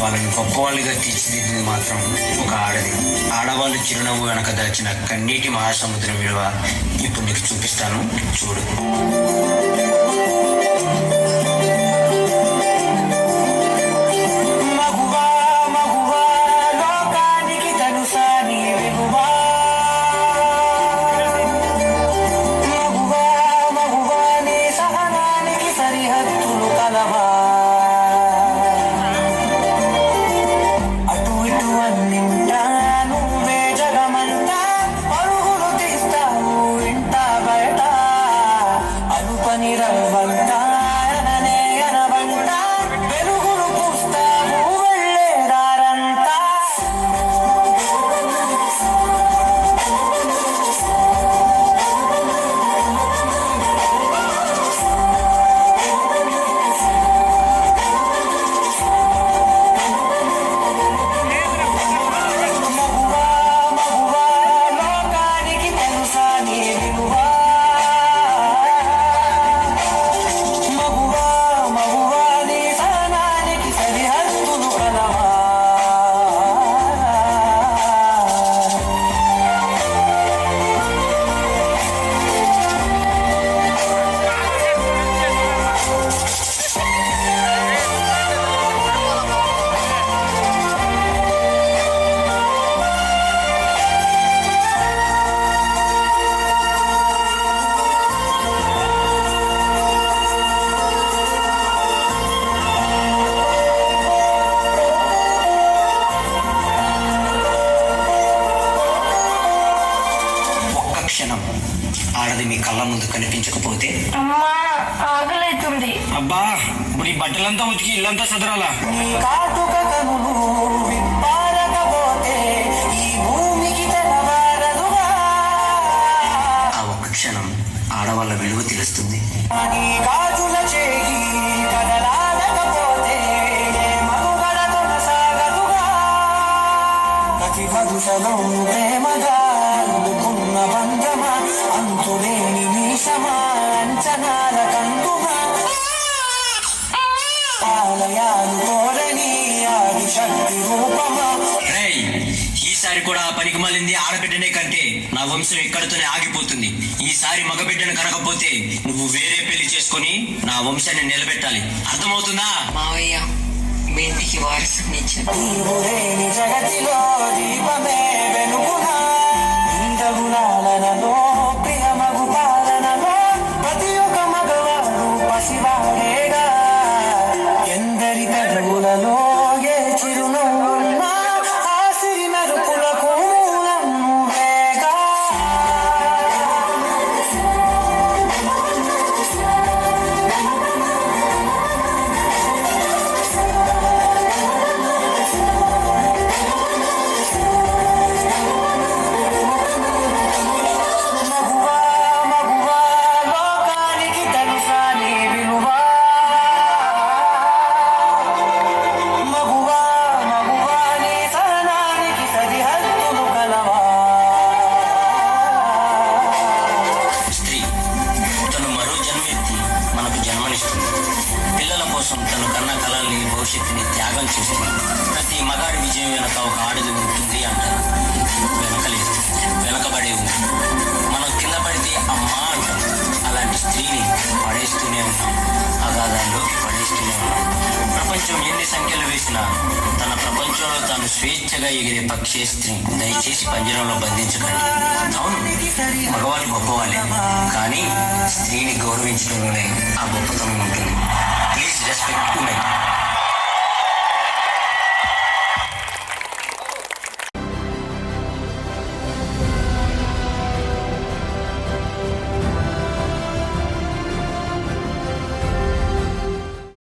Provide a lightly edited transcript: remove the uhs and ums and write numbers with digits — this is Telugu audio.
వాళ్ళని గొప్పవాళ్ళుగా తీర్చిదిద్దింది మాత్రం ఒక ఆడది. ఆడవాళ్ళు చిరునవ్వు వెనక దాచిన కన్నీటి మహాసముద్రం విలువ ఇప్పుడు నీకు చూపిస్తాను, చూడు. క్షణం ఆడది మీ కళ్ళ ముందు కనిపించకపోతే ఆకలైతుంది. అబ్బా, ఇప్పుడు ఈ బట్టలంతా ఉతికి ఇల్లంతా సదరాలా? ఆ ఒక్క క్షణం ఆడవాళ్ళ విలువ తెలుస్తుంది. ఈసారి కూడా పనికి మాలింది ఆడబిడ్డనే కంటే నా వంశం ఇక్కడితోనే ఆగిపోతుంది. ఈసారి మగబిడ్డను కనకపోతే నువ్వు వేరే పెళ్లి చేసుకుని నా వంశాన్ని నిలబెట్టాలి, అర్థమవుతుందా? మావయ్య మీ ఇంటికి వారసునిచ్చాను. పిల్లల కోసం తను కన్న కళల్ని, భవిష్యత్తుని త్యాగం చేస్తుంది. ప్రతి మగాడి విజయం వెనక ఒక ఆడది ఉంటుంది అంటారు. వెనకలేదు, వెనకబడే ఉంది. మనం కింద పడితే అమ్మా అంటాం. అలాంటి స్త్రీని పడేస్తూనే ఉన్నాం, అగాధాల్లో పడేస్తూనే ఉన్నాం. ప్రపంచం ఎన్ని సంఖ్యలు వేసినా తన ప్రపంచంలో తాను స్వేచ్ఛగా ఎగిరే పక్షే స్త్రీ. దయచేసి పంజరంలో బంధించకండి. అవును, మగవాళ్ళు గొప్పవాళ్ళే, కానీ స్త్రీని గౌరవించడంలోనే ఆ గొప్పతనం ఉంటుంది. Please respect women.